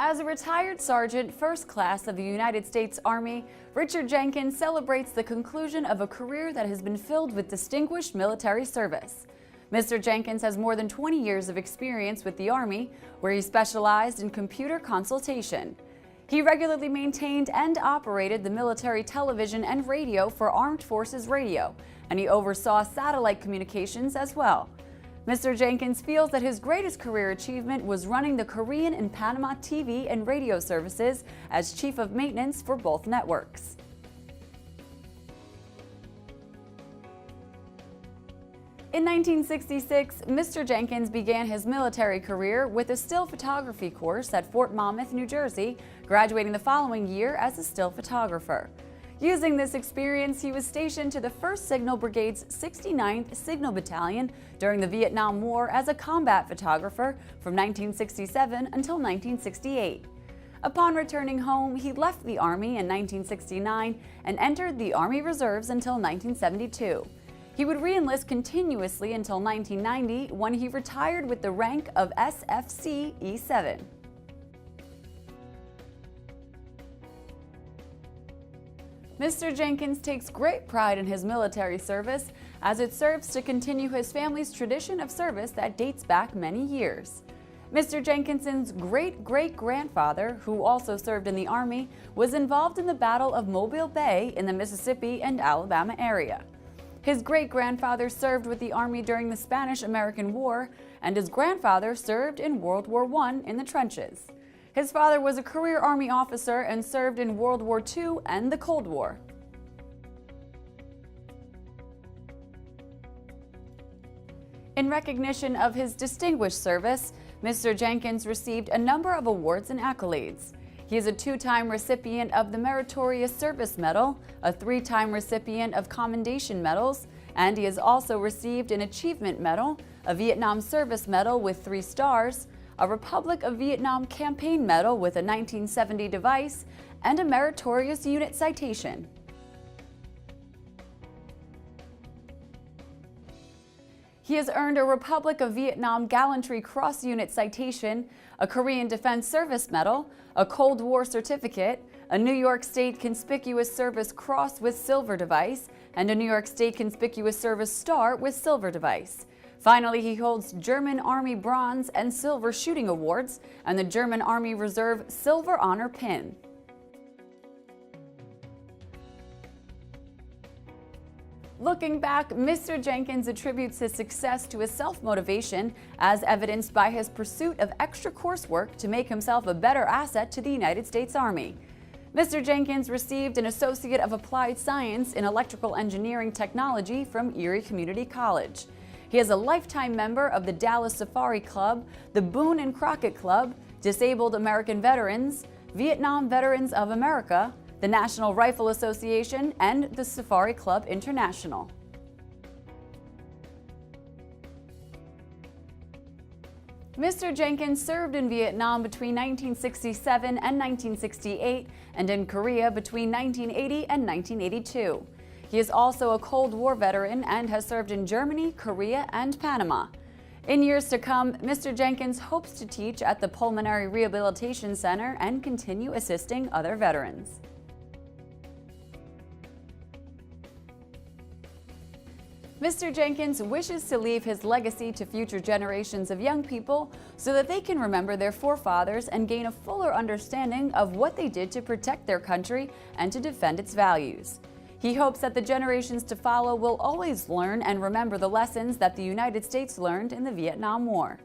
As a retired sergeant, first class of the United States Army, Richard Jenkins celebrates the conclusion of a career that has been filled with distinguished military service. Mr. Jenkins has more than 20 years of experience with the Army, where he specialized in computer consultation. He regularly maintained and operated the military television and radio for Armed Forces Radio, and he oversaw satellite communications as well. Mr. Jenkins feels that his greatest career achievement was running the Korean and Panama TV and radio services as chief of maintenance for both networks. In 1966, Mr. Jenkins began his military career with a still photography course at Fort Monmouth, New Jersey, graduating the following year as a still photographer. Using this experience, he was stationed to the 1st Signal Brigade's 69th Signal Battalion during the Vietnam War as a combat photographer from 1967 until 1968. Upon returning home, he left the Army in 1969 and entered the Army Reserves until 1972. He would re-enlist continuously until 1990, when he retired with the rank of SFC E7. Mr. Jenkins takes great pride in his military service, as it serves to continue his family's tradition of service that dates back many years. Mr. Jenkinson's great-great-grandfather, who also served in the Army, was involved in the Battle of Mobile Bay in the Mississippi and Alabama area. His great-grandfather served with the Army during the Spanish-American War, and his grandfather served in World War I in the trenches. His father was a career Army officer and served in World War II and the Cold War. In recognition of his distinguished service, Mr. Jenkins received a number of awards and accolades. He is a 2-time recipient of the Meritorious Service Medal, a 3-time recipient of Commendation Medals, and he has also received an Achievement Medal, a Vietnam Service Medal with 3 stars, a Republic of Vietnam Campaign Medal with a 1970 device, and a Meritorious Unit Citation. He has earned a Republic of Vietnam Gallantry Cross Unit Citation, a Korean Defense Service Medal, a Cold War Certificate, a New York State Conspicuous Service Cross with Silver Device, and a New York State Conspicuous Service Star with Silver Device. Finally, he holds German Army Bronze and Silver Shooting Awards and the German Army Reserve Silver Honor Pin. Looking back, Mr. Jenkins attributes his success to his self-motivation, as evidenced by his pursuit of extra coursework to make himself a better asset to the United States Army. Mr. Jenkins received an Associate of Applied Science in Electrical Engineering Technology from Erie Community College. He is a lifetime member of the Dallas Safari Club, the Boone and Crockett Club, Disabled American Veterans, Vietnam Veterans of America, the National Rifle Association, and the Safari Club International. Mr. Jenkins served in Vietnam between 1967 and 1968 and in Korea between 1980 and 1982. He is also a Cold War veteran and has served in Germany, Korea, and Panama. In years to come, Mr. Jenkins hopes to teach at the Pulmonary Rehabilitation Center and continue assisting other veterans. Mr. Jenkins wishes to leave his legacy to future generations of young people so that they can remember their forefathers and gain a fuller understanding of what they did to protect their country and to defend its values. He hopes that the generations to follow will always learn and remember the lessons that the United States learned in the Vietnam War.